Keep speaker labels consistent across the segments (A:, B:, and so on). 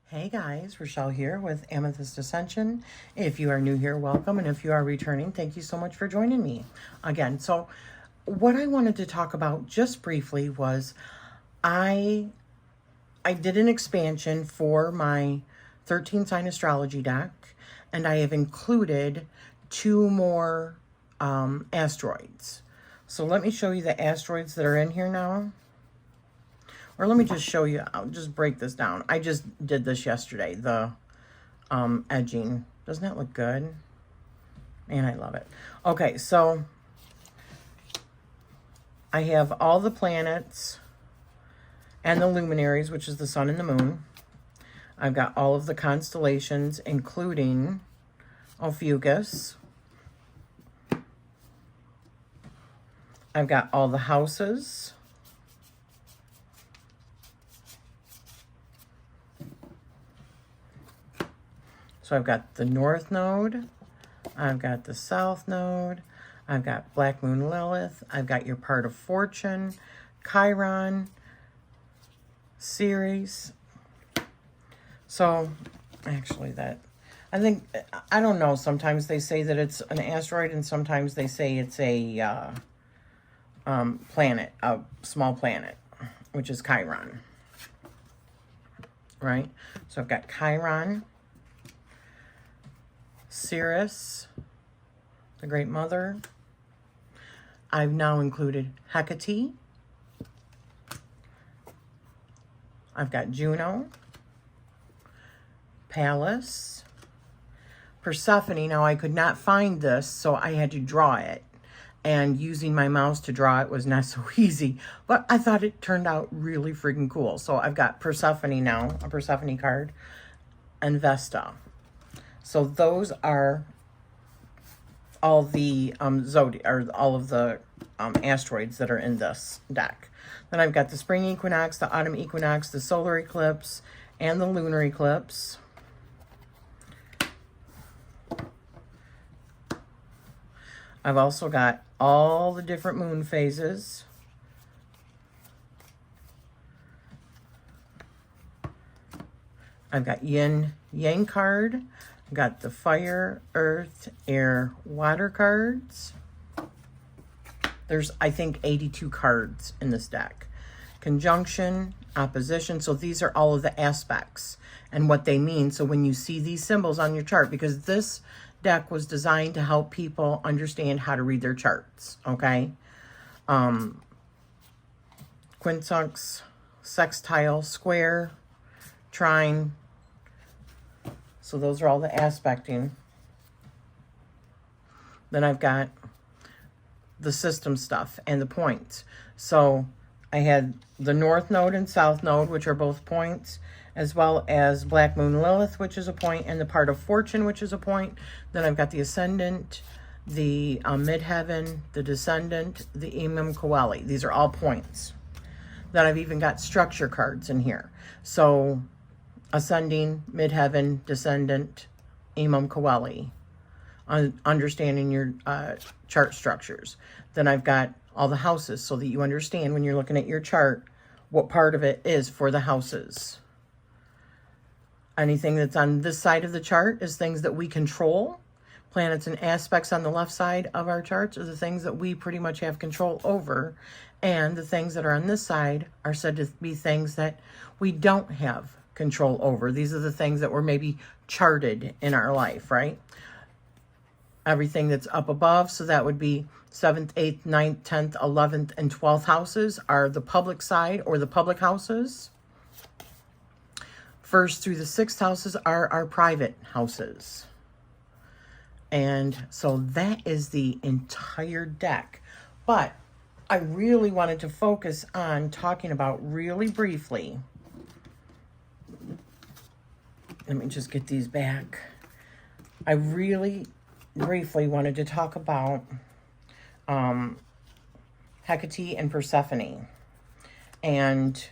A: Hey guys, Rochelle here with Amethyst Ascension. If you are new here, welcome. And if you are returning, thank you so much for joining me again. So what I wanted to talk about just briefly was I did an expansion for my 13 Sign Astrology Deck, and I have included 2 more asteroids. So let me show you the asteroids that are in here now. Or let me just show you, I'll just break this down. I just did this yesterday, the edging. Doesn't that look good? Man, I love it. Okay, so I have all the planets and the luminaries, which is the sun and the moon. I've got all of the constellations, including Ophiuchus. I've got all the houses. So I've got the North Node, I've got the South Node, I've got Black Moon Lilith, I've got your part of Fortune, Chiron, Ceres. So, actually I don't know, sometimes they say that it's an asteroid and sometimes they say it's a planet, a small planet, which is Chiron, right? So I've got Chiron, Ceres, the Great Mother. I've now included Hekate. I've got Juno, Pallas, Persephone. Now I could not find this, so I had to draw it. And using my mouse to draw it was not so easy, but I thought it turned out really freaking cool. So I've got Persephone now, a Persephone card, and Vesta. So those are all the all of the asteroids that are in this deck. Then I've got the spring equinox, the autumn equinox, the solar eclipse, and the lunar eclipse. I've also got all the different moon phases. I've got yin yang card. I've got the fire, earth, air, water cards. There's, I think, 82 cards in this deck. Conjunction, opposition. So these are all of the aspects and what they mean. So when you see these symbols on your chart, because this deck was designed to help people understand how to read their charts, okay? Quincunx, sextile, square, trine. So those are all the aspecting. Then I've got the system stuff and the points. So I had the North Node and South Node, which are both points, as well as Black Moon Lilith, which is a point, and the part of Fortune, which is a point. Then I've got the Ascendant, the Midheaven, the Descendant, the Imam Coeli. These are all points. Then I've even got structure cards in here. So Ascending, Midheaven, Descendant, Imam Coeli, understanding your chart structures. Then I've got all the houses so that you understand when you're looking at your chart what part of it is for the houses. Anything that's on this side of the chart is things that we control. Planets and aspects on the left side of our charts are the things that we pretty much have control over. And the things that are on this side are said to be things that we don't have control over. These are the things that were maybe charted in our life, right? Everything that's up above, so that would be 7th, 8th, 9th, 10th, 11th, and 12th houses are the public side or the public houses. 1st through the 6th houses are our private houses. And so that is the entire deck. But I really wanted to focus on talking about really briefly. Let me just get these back. I really briefly wanted to talk about Hekate and Persephone and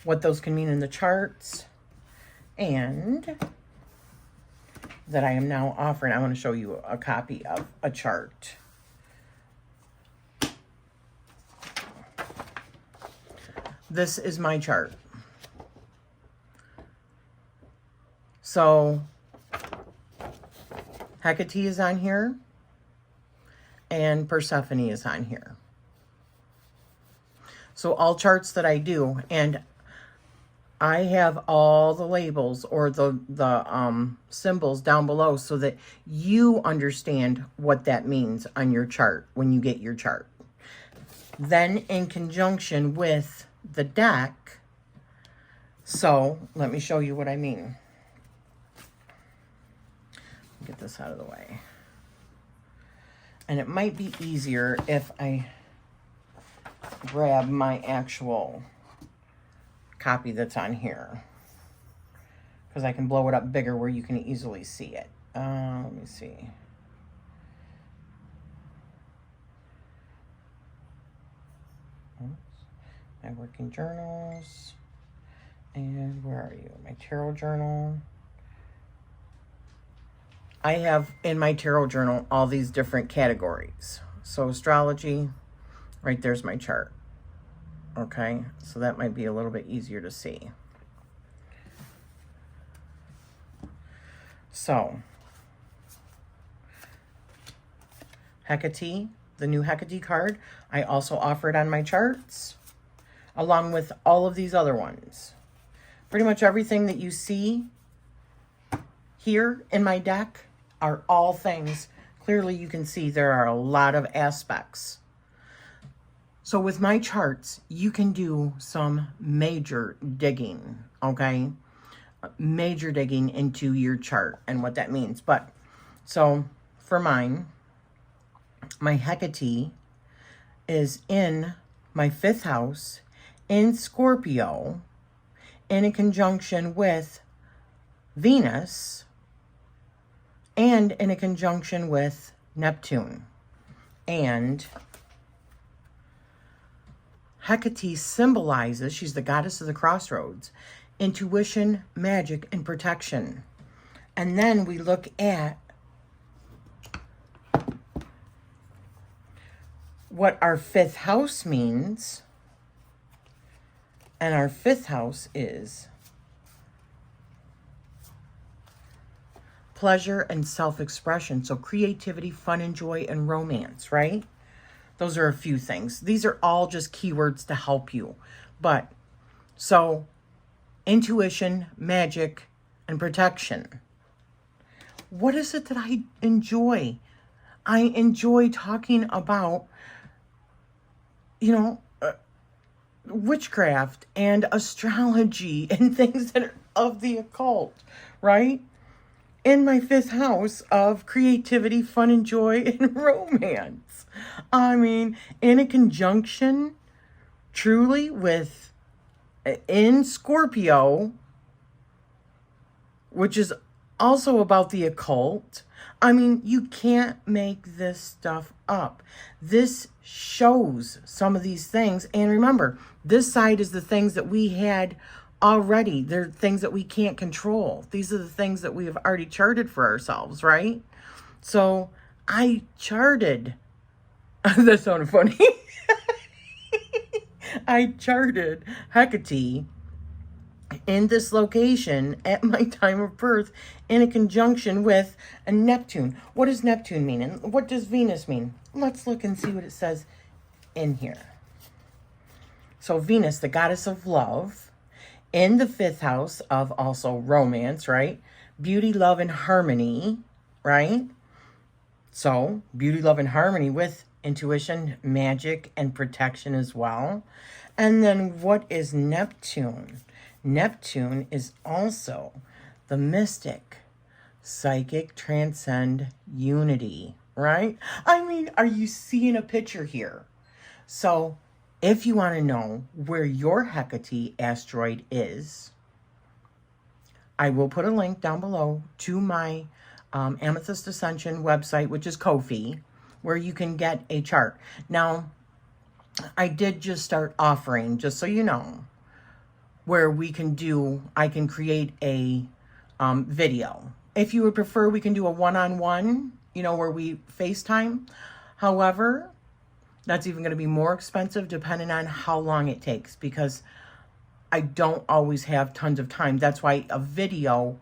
A: what those can mean in the charts, and that I am now offering. I want to show you a copy of a chart. This is my chart. So Hekate is on here, and Persephone is on here. So all charts that I do, and I have all the labels or the symbols down below so that you understand what that means on your chart when you get your chart. Then in conjunction with the deck, so let me show you what I mean. Get this out of the way. And it might be easier if I grab my actual copy that's on here, because I can blow it up bigger where you can easily see it. Let me see. Oops. My working journals. And where are you? My tarot journal. I have in my tarot journal all these different categories. So astrology, right there's my chart. Okay, so that might be a little bit easier to see. So, Hekate, the new Hekate card, I also offer it on my charts, along with all of these other ones. Pretty much everything that you see here in my deck are all things. Clearly you can see there are a lot of aspects. So with my charts, you can do some major digging, okay? Major digging into your chart and what that means. But, so for mine, my Hekate is in my 5th house in Scorpio in a conjunction with Venus and in a conjunction with Neptune. And Hekate symbolizes, she's the goddess of the crossroads, intuition, magic, and protection. And then we look at what our 5th house means. And our 5th house is pleasure and self-expression. So creativity, fun, and joy, and romance, right? Those are a few things. These are all just keywords to help you. But, so, intuition, magic, and protection. What is it that I enjoy? I enjoy talking about, you know, witchcraft and astrology and things that are of the occult, right? In my 5th house of creativity, fun, and joy, and romance. I mean, in a conjunction, truly, with, in Scorpio, which is also about the occult. I mean, you can't make this stuff up. This shows some of these things. And remember, this side is the things that we had already. They're things that we can't control. These are the things that we have already charted for ourselves, right? So I charted. That sounded funny. I charted Hekate in this location at my time of birth in a conjunction with a Neptune. What does Neptune mean? And what does Venus mean? Let's look and see what it says in here. So Venus, the goddess of love, in the 5th house of also romance, right? Beauty, love, and harmony, right? So beauty, love, and harmony with intuition, magic, and protection as well. And then what is Neptune? Neptune is also the mystic, psychic, transcend, unity, right? I mean, are you seeing a picture here? So if you want to know where your Hekate asteroid is, I will put a link down below to my Amethyst Ascension website, which is Ko-fi, where you can get a chart. Now, I did just start offering, just so you know, where I can create a video. If you would prefer, we can do a one-on-one, you know, where we FaceTime. However, that's even going to be more expensive depending on how long it takes, because I don't always have tons of time. That's why a video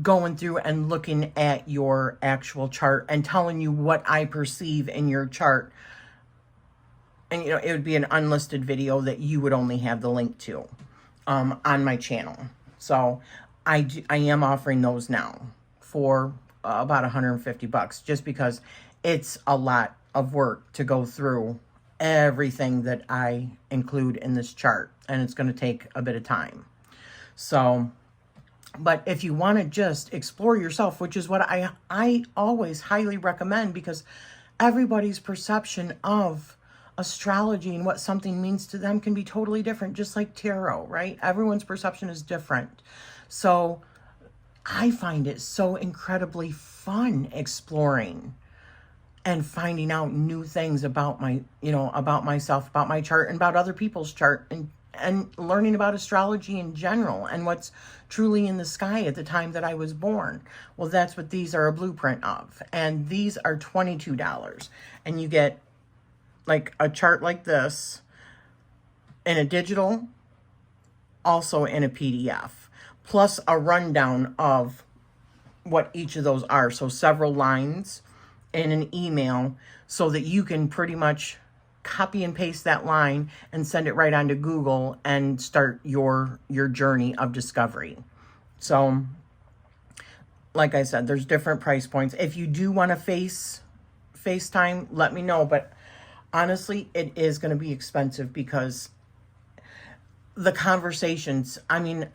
A: going through and looking at your actual chart and telling you what I perceive in your chart. And, you know, it would be an unlisted video that you would only have the link to on my channel. So I am offering those now for about 150 bucks, just because it's a lot of work to go through everything that I include in this chart, and it's going to take a bit of time. So, but if you want to just explore yourself, which is what I always highly recommend, because everybody's perception of astrology and what something means to them can be totally different, just like tarot, right? Everyone's perception is different. So I find it so incredibly fun exploring and finding out new things about my, you know, about myself, about my chart, and about other people's chart, and learning about astrology in general and what's truly in the sky at the time that I was born. Well, that's what these are a blueprint of. And these are $22. And you get like a chart like this in a digital, also in a PDF, plus a rundown of what each of those are. So several lines in an email, so that you can pretty much copy and paste that line and send it right onto Google and start your journey of discovery. So, like I said, there's different price points. If you do want to FaceTime, let me know. But honestly, it is going to be expensive, because the conversations, I mean,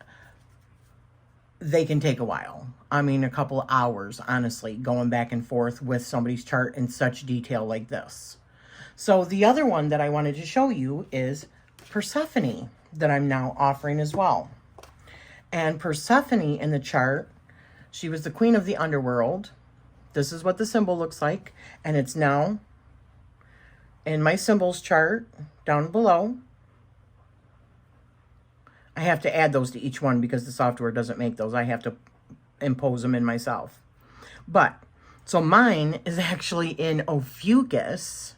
A: they can take a while. I mean, a couple of hours, honestly, going back and forth with somebody's chart in such detail like this. So the other one that I wanted to show you is Persephone, that I'm now offering as well. And Persephone in the chart, she was the queen of the underworld. This is what the symbol looks like. And it's now in my symbols chart down below. I have to add those to each one because the software doesn't make those. I have to impose them in myself. But, so mine is actually in Ophiuchus,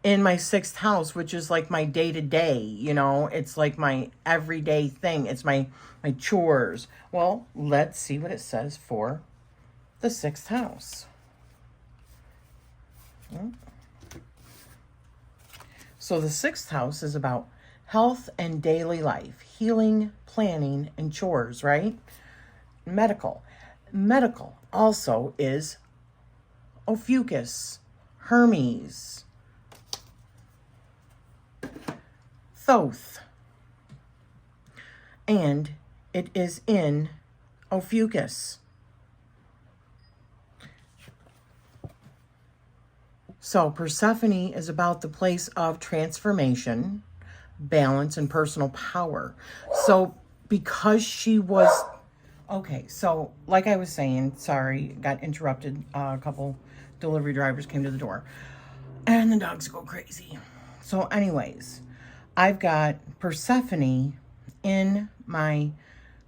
A: in my 6th house, which is like my day-to-day, you know, it's like my everyday thing. It's my chores. Well, let's see what it says for the 6th house. So the 6th house is about health and daily life, healing, planning, and chores, right? Medical. Medical also is Ophiuchus, Hermes, Thoth, and it is in Ophiuchus. So Persephone is about the place of transformation, balance, and personal power. So because she was, okay, so like I was saying, sorry, got interrupted. A couple delivery drivers came to the door and the dogs go crazy. So anyways, I've got Persephone in my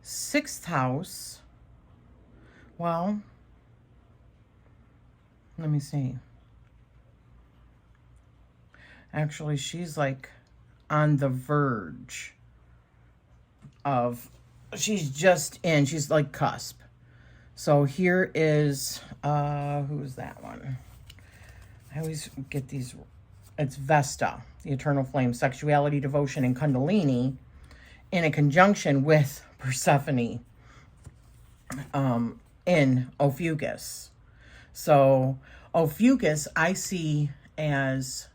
A: 6th house. Well, let me see. Actually, she's like on the verge of, she's just in, she's like cusp. So here is, who is that one? I always get these, it's Vesta, the eternal flame, sexuality, devotion, and Kundalini, in a conjunction with Persephone in Ophiuchus. So Ophiuchus I see as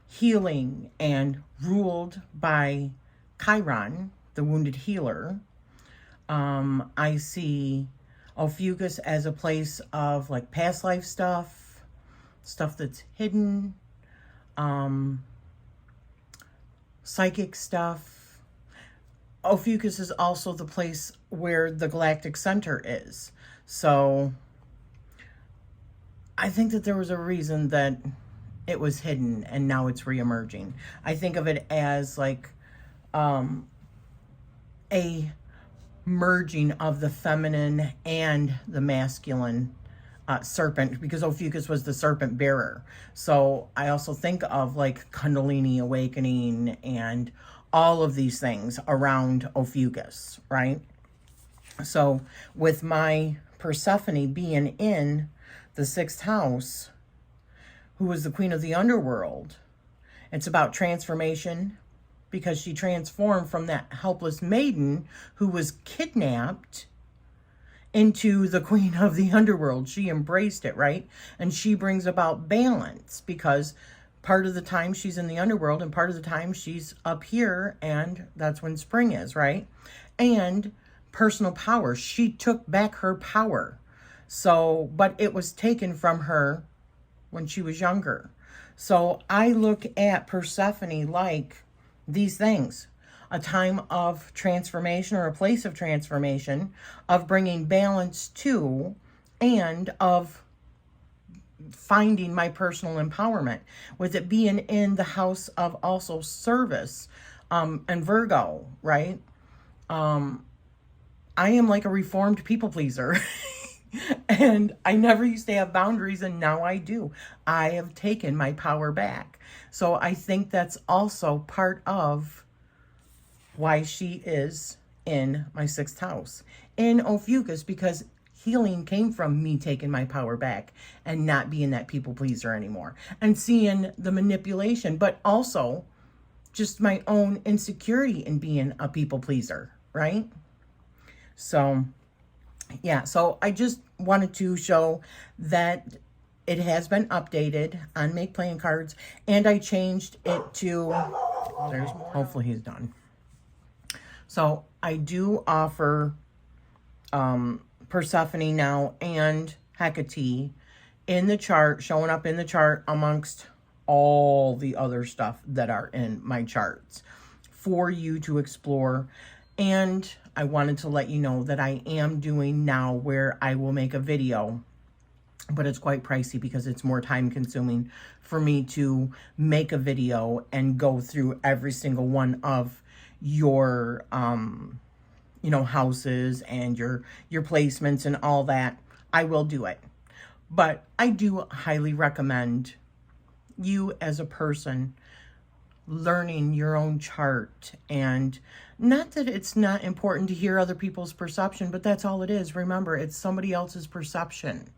A: healing and ruled by Chiron, the wounded healer. I see Ophiuchus as a place of like past life stuff that's hidden, psychic stuff. Ophiuchus is also the place where the galactic center is. So I think that there was a reason that it was hidden and now it's reemerging. I think of it as like a merging of the feminine and the masculine serpent, because Ophiuchus was the serpent bearer. So I also think of like Kundalini awakening and all of these things around Ophiuchus, right? So with my Persephone being in the 6th house, who was the queen of the underworld, it's about transformation, because she transformed from that helpless maiden who was kidnapped into the queen of the underworld. She embraced it, right? And she brings about balance, because part of the time she's in the underworld and part of the time she's up here, and that's when spring is, right? And personal power. She took back her power. So, but it was taken from her when she was younger. So I look at Persephone like these things: a time of transformation, or a place of transformation, of bringing balance to, and of finding my personal empowerment, with it being in the house of also service, and Virgo, right? I am like a reformed people pleaser. And I never used to have boundaries, and now I do. I have taken my power back. So I think that's also part of why she is in my 6th house in Ophiuchus, because healing came from me taking my power back and not being that people pleaser anymore, and seeing the manipulation, but also just my own insecurity in being a people pleaser, right? So yeah, so I just wanted to show that it has been updated on Make Playing Cards, and I changed it to, hopefully he's done. So I do offer Persephone now and Hekate in the chart, showing up in the chart amongst all the other stuff that are in my charts for you to explore. And I wanted to let you know that I am doing now where I will make a video, but it's quite pricey because it's more time consuming for me to make a video and go through every single one of your, houses and your placements and all that. I will do it, but I do highly recommend you as a person learning your own chart. And not that it's not important to hear other people's perception, but that's all it is. Remember, it's somebody else's perception.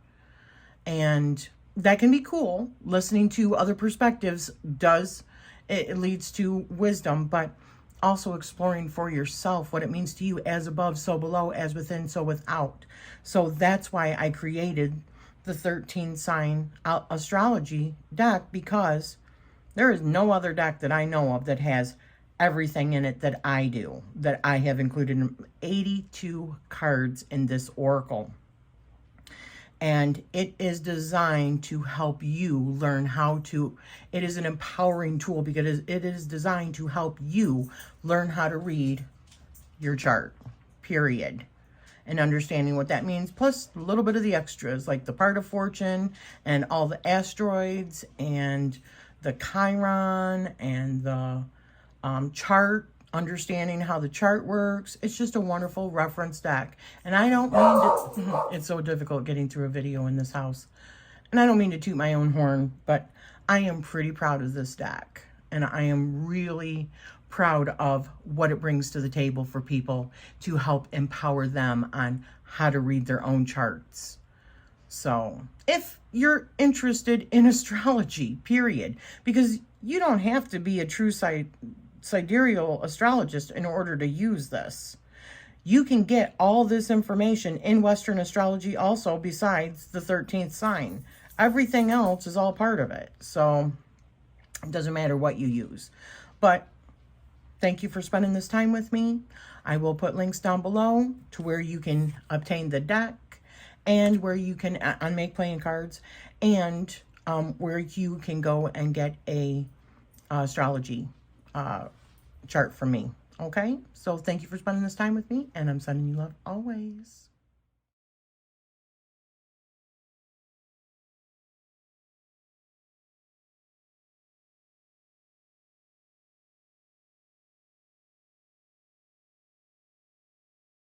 A: And that can be cool. Listening to other perspectives it leads to wisdom, but also exploring for yourself what it means to you: as above, so below, as within, so without. So that's why I created the 13 sign astrology deck, because there is no other deck that I know of that has everything in it that I do, that I have included in 82 cards in this oracle. And it is designed to help you learn how to, it is an empowering tool, because it is designed to help you learn how to read your chart, period. And understanding what that means, plus a little bit of the extras, like the part of fortune and all the asteroids and the Chiron and the chart, understanding how the chart works. It's just a wonderful reference deck. And I don't mean to, it's so difficult getting through a video in this house. And I don't mean to toot my own horn, but I am pretty proud of this deck. And I am really proud of what it brings to the table for people to help empower them on how to read their own charts. So if you're interested in astrology, period, because you don't have to be a true sidereal astrologist in order to use this. You can get all this information in Western astrology also, besides the 13th sign. Everything else is all part of it. So it doesn't matter what you use. But thank you for spending this time with me. I will put links down below to where you can obtain the deck, and where you can Make Playing Cards, and where you can go and get a astrology chart from me. Okay, so thank you for spending this time with me, and I'm sending you love always.